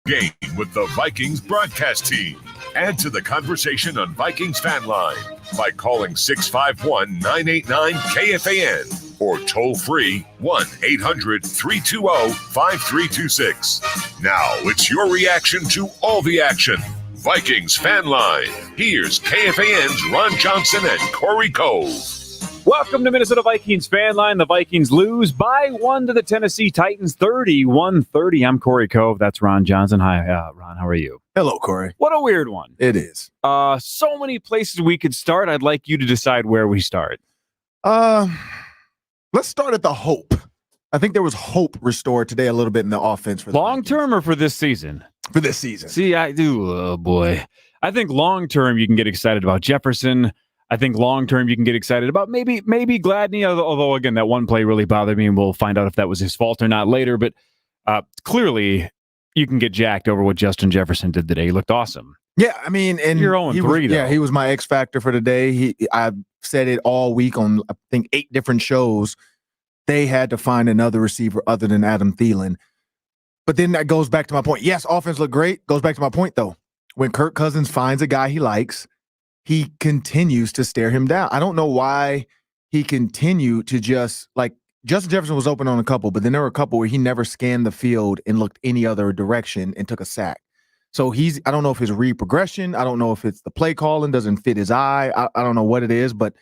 Game with the Vikings broadcast team. Add to the conversation on Vikings FANLine by calling 651-989-KFAN or toll free 1-800-320-5326. Now it's your reaction to all the action. Vikings FANLine. Here's KFAN's Ron Johnson and Corey Cove. Welcome to Minnesota Vikings FANLine. The Vikings lose by 1 to the Tennessee Titans, 31-30. I'm Corey Cove. That's Ron Johnson. Hi, Ron. How are you? Hello, Corey. What a weird one. It is. So many places we could start. I'd like you to decide where we start. Let's start at the hope. I think there was hope restored today a little bit in the offense. For the long term or for this season? For this season. See, I do. Oh, boy. I think long term you can get excited about Jefferson. I think long-term you can get excited about maybe Gladney, although, again, that one play really bothered me, and we'll find out if that was his fault or not later. But clearly you can get jacked over what Justin Jefferson did today. He looked awesome. Yeah, I mean, and you're 0-3, though. Yeah, he was my X factor for today. I've said it all week on, I think, 8 different shows. They had to find another receiver other than Adam Thielen. But then that goes back to my point. Yes, offense looked great. Goes back to my point, though. When Kirk Cousins finds a guy he likes, he continues to stare him down. I don't know why he continued to just, like, Justin Jefferson was open on a couple, but then there were a couple where he never scanned the field and looked any other direction and took a sack. So I don't know if his read progression, I don't know if it's the play calling doesn't fit his eye. I don't know what it is, but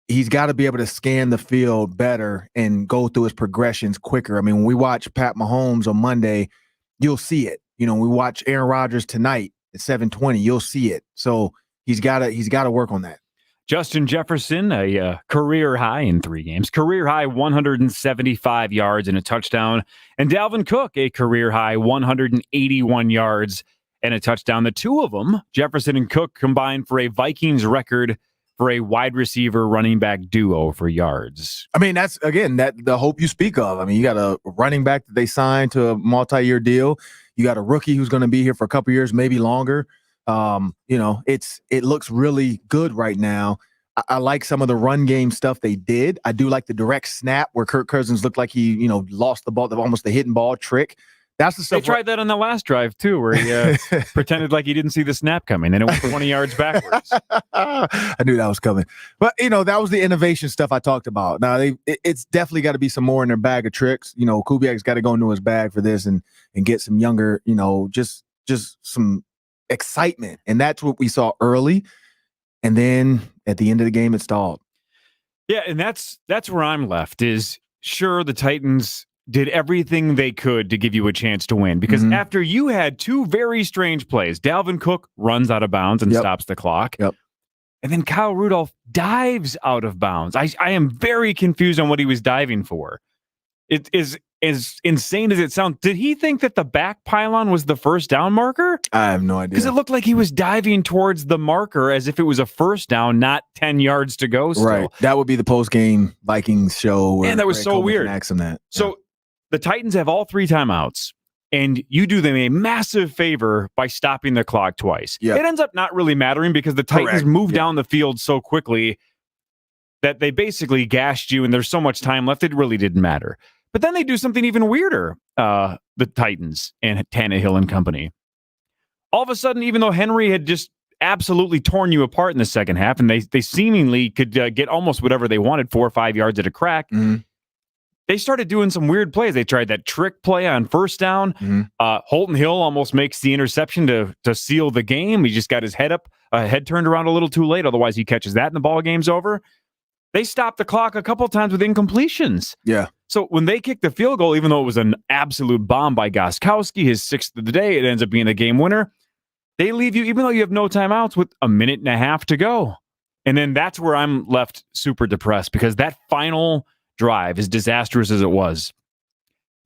he's got to be able to scan the field better and go through his progressions quicker. I mean, when we watch Pat Mahomes on Monday, you'll see it. You know, we watch Aaron Rodgers tonight at 7:20, you'll see it. So He's got to work on that. Justin Jefferson, a career high in 3 games. Career high 175 yards and a touchdown. And Dalvin Cook, a career high 181 yards and a touchdown. The two of them, Jefferson and Cook, combined for a Vikings record for a wide receiver running back duo for yards. I mean, that's, again, the hope you speak of. I mean, you got a running back that they signed to a multi-year deal. You got a rookie who's going to be here for a couple years, maybe longer. You know, it looks really good right now. I like some of the run game stuff they did. I do like the direct snap where Kirk Cousins looked like he, lost the ball, almost the hidden ball trick. That's the stuff. They tried that on the last drive too, where he pretended like he didn't see the snap coming and it went 20 yards backwards. I knew that was coming. But, that was the innovation stuff I talked about. Now, it's definitely got to be some more in their bag of tricks. Kubiak's got to go into his bag for this and get some younger, just some excitement, and that's what we saw early, and then at the end of the game it stalled. Yeah, and that's where I'm left. Is sure the Titans did everything they could to give you a chance to win, because after you had 2 very strange plays, Dalvin Cook runs out of bounds and stops the clock, and then Kyle Rudolph dives out of bounds. I am very confused on what he was diving for. It is as insane as it sounds. Did he think that the back pylon was the first down marker? I have no idea. Because it looked like he was diving towards the marker as if it was a first down, not 10 yards to go still. Right. That would be the post-game Vikings show. And that was so weird. Ask him that. So the Titans have all 3 timeouts, and you do them a massive favor by stopping the clock twice. Yeah. It ends up not really mattering because the Titans move down the field so quickly that they basically gashed you, and there's so much time left, it really didn't matter. But then they do something even weirder, the Titans and Tannehill and company. All of a sudden, even though Henry had just absolutely torn you apart in the second half, and they seemingly could get almost whatever they wanted, 4 or 5 yards at a crack, they started doing some weird plays. They tried that trick play on first down. Holton Hill almost makes the interception to seal the game. He just got his head turned around a little too late. Otherwise, he catches that and the ball game's over. They stopped the clock a couple times with incompletions. Yeah. So when they kicked the field goal, even though it was an absolute bomb by Gostkowski, his 6th of the day, it ends up being a game winner. They leave you, even though you have no timeouts, with a minute and a half to go. And then that's where I'm left super depressed, because that final drive, as disastrous as it was,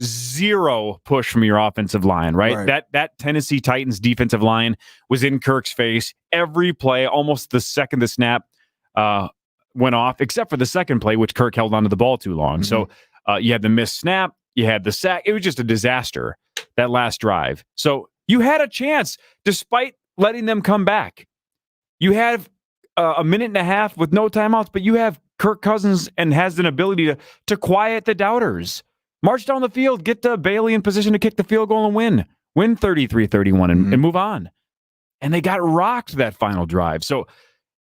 0 push from your offensive line, right? That Tennessee Titans defensive line was in Kirk's face every play, almost the second the snap went off, except for the second play, which Kirk held onto the ball too long. So you had the missed snap, you had the sack. It was just a disaster, that last drive. So you had a chance, despite letting them come back. You have a minute and a half with no timeouts, but you have Kirk Cousins and has an ability to quiet the doubters. March down the field, get Bailey in position to kick the field goal and win. win 33-31 and move on. And they got rocked that final drive. So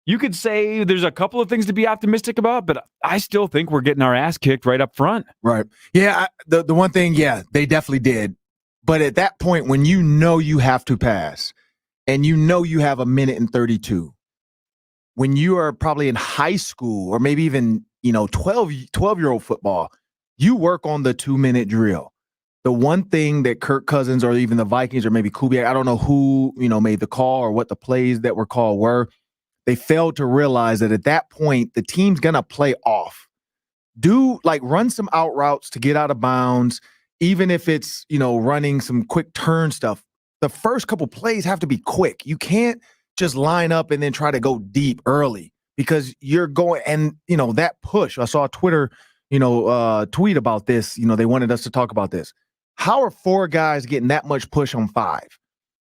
you could say there's a couple of things to be optimistic about, but I still think we're getting our ass kicked right up front. Right. Yeah. The one thing, yeah, they definitely did. But at that point, when you know you have to pass and you know you have 1:32, when you are probably in high school or maybe even, 12-year-old football, you work on the 2-minute drill. The one thing that Kirk Cousins or even the Vikings or maybe Kubiak, I don't know who, made the call or what the plays that were called were. They failed to realize that at that point, the team's going to play off. Run some out routes to get out of bounds, even if it's, running some quick turn stuff. The first couple plays have to be quick. You can't just line up and then try to go deep early because you're going and, that push. I saw a Twitter, tweet about this. They wanted us to talk about this. How are 4 guys getting that much push on 5?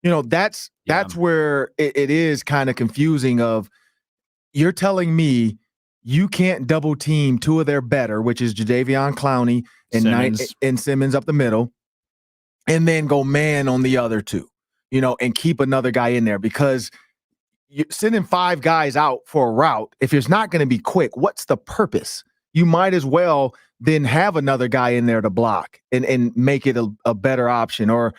That's where it is kind of confusing of you're telling me you can't double team 2 of their better, which is Jadeveon Clowney and Simmons up the middle, and then go man on the other 2, and keep another guy in there because you're sending 5 guys out for a route. If it's not going to be quick, what's the purpose? You might as well then have another guy in there to block and make it a better option or,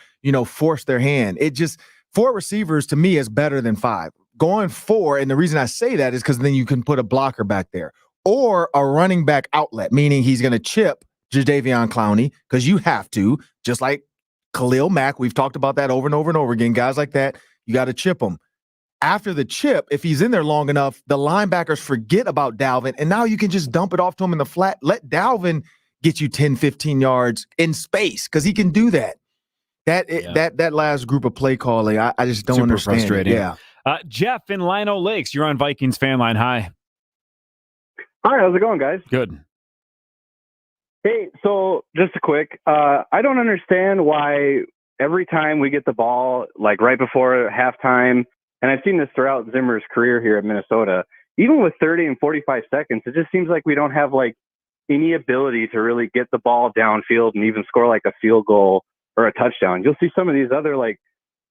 force their hand. It just 4 receivers to me is better than 5. Going 4, and the reason I say that is because then you can put a blocker back there or a running back outlet, meaning he's going to chip Jadeveon Clowney because you have to, just like Khalil Mack. We've talked about that over and over and over again. Guys like that, you got to chip them. After the chip, if he's in there long enough, the linebackers forget about Dalvin, and now you can just dump it off to him in the flat. Let Dalvin get you 10, 15 yards in space because he can do that. That last group of play calling, I just don't understand. Frustrating. Yeah. Jeff in Lino Lakes, you're on Vikings FANLine. Hi. Hi, how's it going, guys? Good. Hey, so just a quick, I don't understand why every time we get the ball, like right before halftime, and I've seen this throughout Zimmer's career here at Minnesota, even with 30 and 45 seconds, it just seems like we don't have like any ability to really get the ball downfield and even score like a field goal or a touchdown. You'll see some of these other like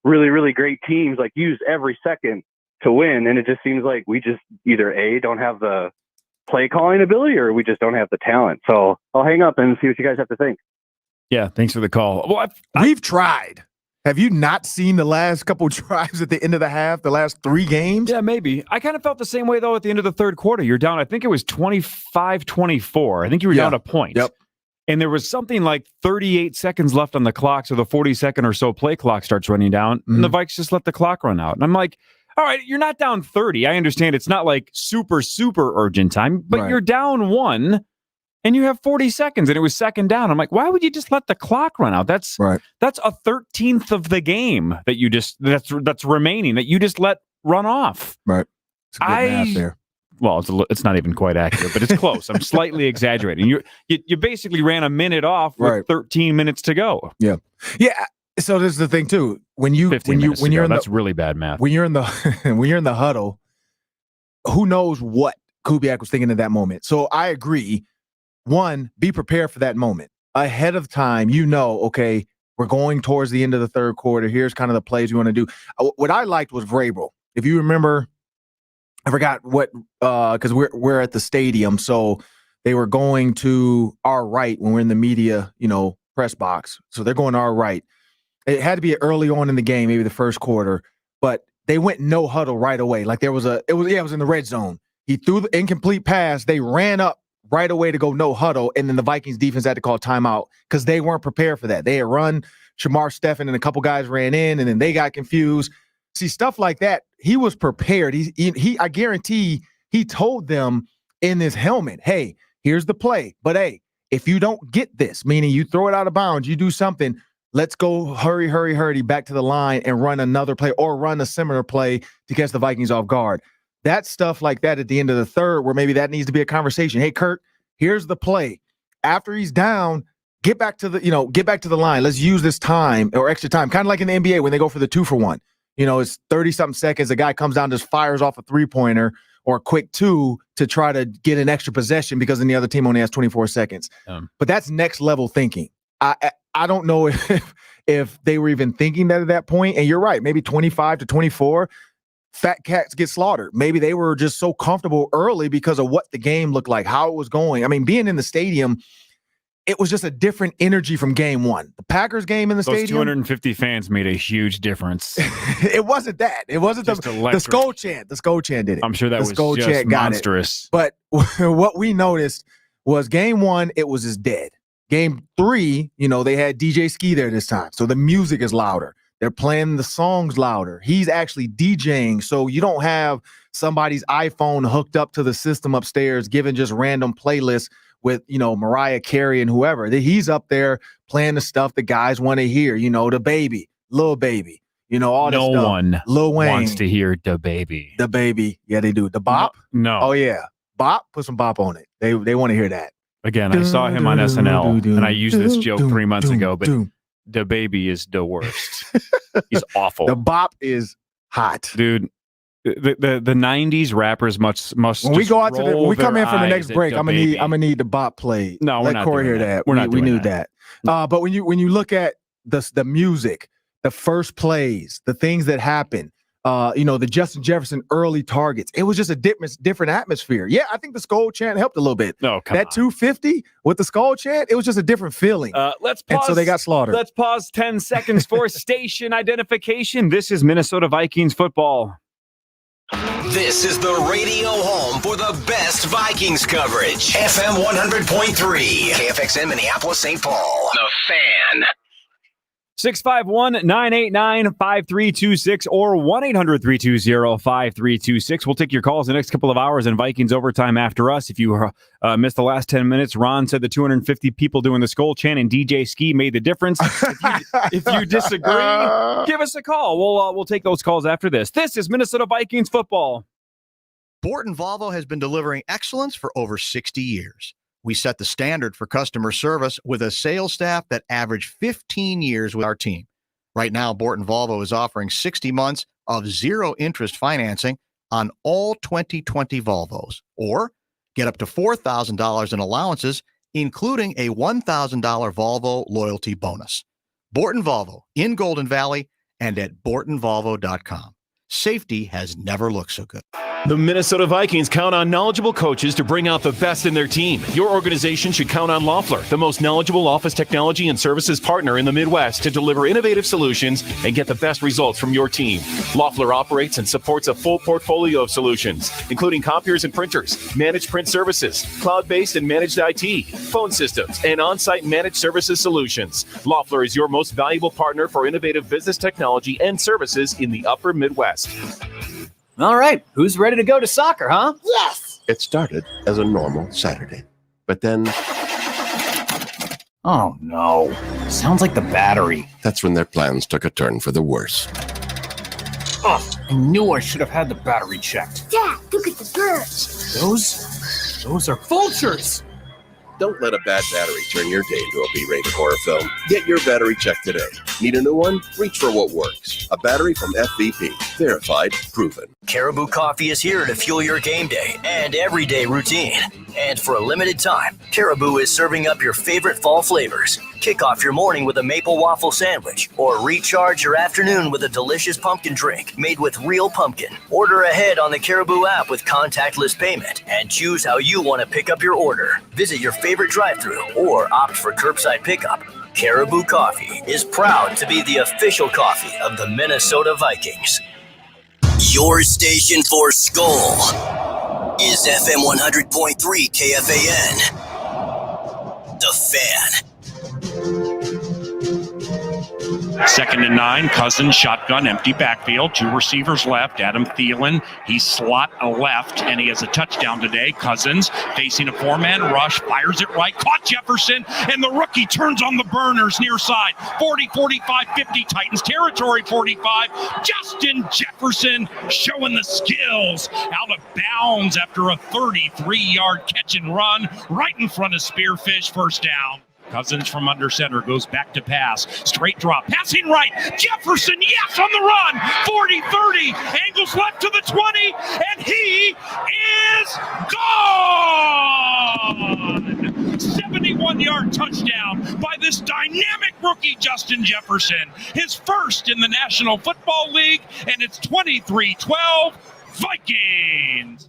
really, really great teams like use every second to win. And it just seems like we just either don't have the play calling ability or we just don't have the talent. So I'll hang up and see what you guys have to think. Yeah. Thanks for the call. Well, We've tried. Have you not seen the last couple drives at the end of the half, the last 3 games? Yeah, maybe. I kind of felt the same way, though, at the end of the third quarter. You're down, I think it was 25-24. I think you were down a point. Yep. And there was something like 38 seconds left on the clock, so the 40-second or so play clock starts running down, and the Vikes just let the clock run out. And I'm like, all right, you're not down 30. I understand it's not like super, super urgent time, but you're down 1. And you have 40 seconds, and it was second down. I'm like, why would you just let the clock run out? That's a 13th of the game that you just that's remaining that you just let run off. Right. It's a good math there. Well, it's not even quite accurate, but it's close. I'm slightly exaggerating. You basically ran a minute off with 13 minutes to go. Yeah. So this is the thing too. When you're in that's really bad math. When you're in the huddle, who knows what Kubiak was thinking at that moment? So I agree. 1, be prepared for that moment ahead of time. Okay, we're going towards the end of the third quarter. Here's kind of the plays we want to do. What I liked was Vrabel. If you remember, I forgot what because we're at the stadium, so they were going to our right when we're in the media, press box. So they're going to our right. It had to be early on in the game, maybe the first quarter, but they went no huddle right away. Like it was in the red zone. He threw the incomplete pass. They ran up right away to go no huddle, and then the Vikings defense had to call timeout because they weren't prepared for that. They had run Shamar Stephen, and a couple guys ran in, and then they got confused. See, stuff like that, he was prepared. He I guarantee he told them in his helmet, hey, here's the play. But, hey, if you don't get this, meaning you throw it out of bounds, you do something, let's go hurry back to the line and run another play or run a similar play to catch the Vikings off guard. That stuff like that at the end of the third where maybe that needs to be a conversation. Hey, Kirk, here's the play. After he's down, get back to the line. Let's use this time or extra time, kind of like in the NBA when they go for the 2-for-1. It's 30-something seconds. A guy comes down, just fires off a 3-pointer or a quick 2 to try to get an extra possession because then the other team only has 24 seconds. But that's next level thinking. I don't know if they were even thinking that at that point. And you're right, maybe 25 to 24, Fat Cats get slaughtered. Maybe they were just so comfortable early because of what the game looked like, how it was going. I mean, being in the stadium, it was just a different energy from game one. The Packers game in the Those stadium. 250 fans made a huge difference. It wasn't that. It wasn't the skull chant. The skull chant did it. I'm sure that the was skull just chant got monstrous. It. But what we noticed was game one, it was just dead. Game three, they had DJ Ski there this time. So the music is louder. They're playing the songs louder. He's actually DJing. So you don't have somebody's iPhone hooked up to the system upstairs, giving just random playlists with, Mariah Carey and whoever. He's up there playing the stuff the guys want to hear, the baby, Lil Baby, all that stuff. No one Lil Wayne wants to hear the baby. The baby. Yeah, they do. The bop? No. Oh, yeah. Bop? Put some bop on it. They want to hear that. Again, I saw him on SNL, and I used this joke 3 months ago, but the baby is the worst. He's awful. The bop is hot. Dude. The 90s rappers must when we go out to when we come in for the next break, I'm gonna need the bop played. No, we're let not Corey doing hear that. We knew that. But when you look at the music, the first plays, the things that happen, the Justin Jefferson early targets, it was just a different atmosphere. Yeah, I think the skull chant helped a little bit. No, come that on. 250 with the skull chant, it was just a different feeling. Let's pause. And so they got slaughtered. Let's pause 10 seconds for station identification. This is Minnesota Vikings football. This is the radio home for the best Vikings coverage. FM 100.3, KFXM Minneapolis, St. Paul. The Fan. 651-989-5326 or 1-800-320-5326. We'll take your calls the next couple of hours in Vikings overtime after us. If you missed the last 10 minutes, Ron said the 250 people doing the skull chant and DJ Ski made the difference. If you disagree, give us a call. We'll take those calls after this. This is Minnesota Vikings football. Borton Volvo has been delivering excellence for over 60 years. We set the standard for customer service with a sales staff that averaged 15 years with our team. Right now, Borton Volvo is offering 60 months of zero interest financing on all 2020 Volvos, or get up to $4,000 in allowances, including a $1,000 Volvo loyalty bonus. Borton Volvo in Golden Valley and at BortonVolvo.com. Safety has never looked so good. The Minnesota Vikings count on knowledgeable coaches to bring out the best in their team. Your organization should count on Loeffler, the most knowledgeable office technology and services partner in the Midwest, to deliver innovative solutions and get the best results from your team. Loeffler operates and supports a full portfolio of solutions, including copiers and printers, managed print services, cloud-based and managed IT, phone systems, and on-site managed services solutions. Loeffler is your most valuable partner for innovative business technology and services in the upper Midwest. All right, who's ready to go to soccer, huh? Yes! It started as a normal Saturday, but then... Oh, no. Sounds like the battery. That's when their plans took a turn for the worse. Oh, I knew I should have had the battery checked. Dad, look at the birds. Those are vultures. Don't let a bad battery turn your day into a B-rated horror film. Get your battery checked today. Need a new one? Reach for what works. A battery from FVP. Verified, proven. Caribou Coffee is here to fuel your game day and everyday routine. And for a limited time, Caribou is serving up your favorite fall flavors. Kick off your morning with a maple waffle sandwich or recharge your afternoon with a delicious pumpkin drink made with real pumpkin. Order ahead on the Caribou app with contactless payment and choose how you want to pick up your order. Visit your favorite drive-thru or opt for curbside pickup. Caribou Coffee is proud to be the official coffee of the Minnesota Vikings. Your station for Skull is FM 100.3 KFAN. The Fan. 2nd and 9, Cousins, shotgun, empty backfield, 2 receivers left. Adam Thielen, he's slot left, and he has a touchdown today. Cousins facing a 4-man rush, fires it right, caught Jefferson, and the rookie turns on the burners near side. 40, 45, 50, Titans territory 45. Justin Jefferson showing the skills, out of bounds after a 33-yard catch and run right in front of Spearfish, first down. Cousins from under center goes back to pass. Straight drop. Passing right. Jefferson, yes, on the run. 40-30. Angles left to the 20. And he is gone. 71 71-yard touchdown by this dynamic rookie, Justin Jefferson. His first in the National Football League, and it's 23-12 Vikings.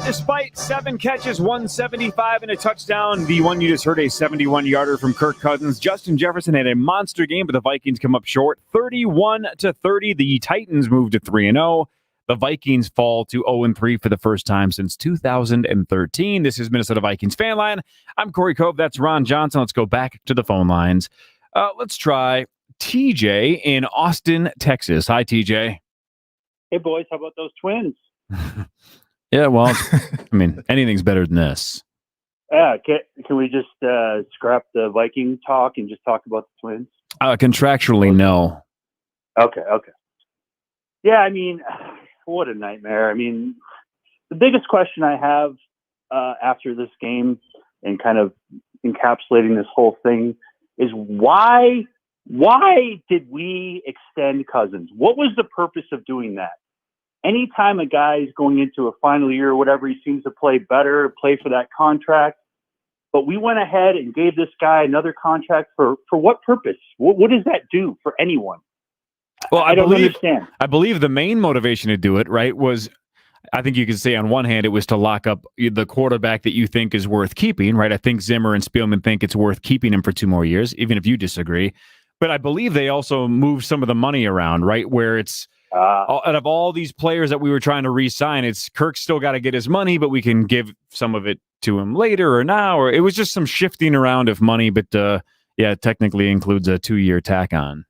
Despite 7 catches, 175 and a touchdown, the one you just heard, a 71-yarder from Kirk Cousins, Justin Jefferson had a monster game, but the Vikings come up short, 31-30. The Titans move to 3-0. The Vikings fall to 0-3 for the first time since 2013. This is Minnesota Vikings FanLine. I'm Corey Cove. That's Ron Johnson. Let's go back to the phone lines. Let's try TJ in Austin, Texas. Hi, TJ. Hey, boys. How about those Twins? Yeah, well, I mean, anything's better than this. Yeah, can we just scrap the Viking talk and just talk about the Twins? Contractually, no. Okay. Yeah, I mean, what a nightmare. I mean, the biggest question I have after this game and kind of encapsulating this whole thing is why did we extend Cousins? What was the purpose of doing that? Anytime a guy's going into a final year or whatever, he seems to play better, play for that contract. But we went ahead and gave this guy another contract for what purpose? What does that do for anyone? Well, I don't understand. I believe the main motivation to do it, right, was, I think you could say on one hand, it was to lock up the quarterback that you think is worth keeping, right? I think Zimmer and Spielman think it's worth keeping him for 2 more years, even if you disagree. But I believe they also moved some of the money around, right, where it's, out of all these players that we were trying to re-sign, it's Kirk's still got to get his money, but we can give some of it to him later or now. Or it was just some shifting around of money, but yeah, it technically includes a 2-year tack on.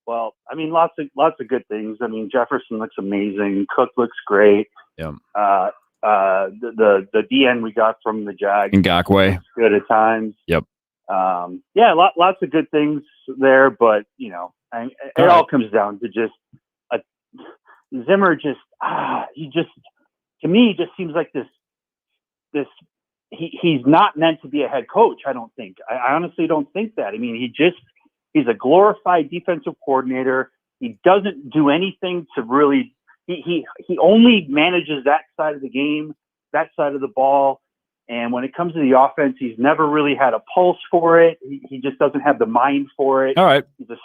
Well, I mean, lots of good things. I mean, Jefferson looks amazing. Cook looks great. Yeah. The DN we got from the Jags, Ngakoue, good at times. Yep. Yeah, lots of good things there, but it all comes down to just Zimmer. He to me just seems like this. He's not meant to be a head coach. I don't think. I honestly don't think that. I mean, he's a glorified defensive coordinator. He doesn't do anything to really. He only manages that side of the game, that side of the ball. And when it comes to the offense, he's never really had a pulse for it. He just doesn't have the mind for it. All right. He's a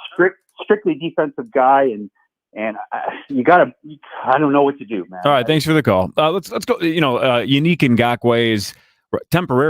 strictly defensive guy, and I don't know what to do, man. All right. Thanks for the call. Let's go. Unique Ngakoue is temporarily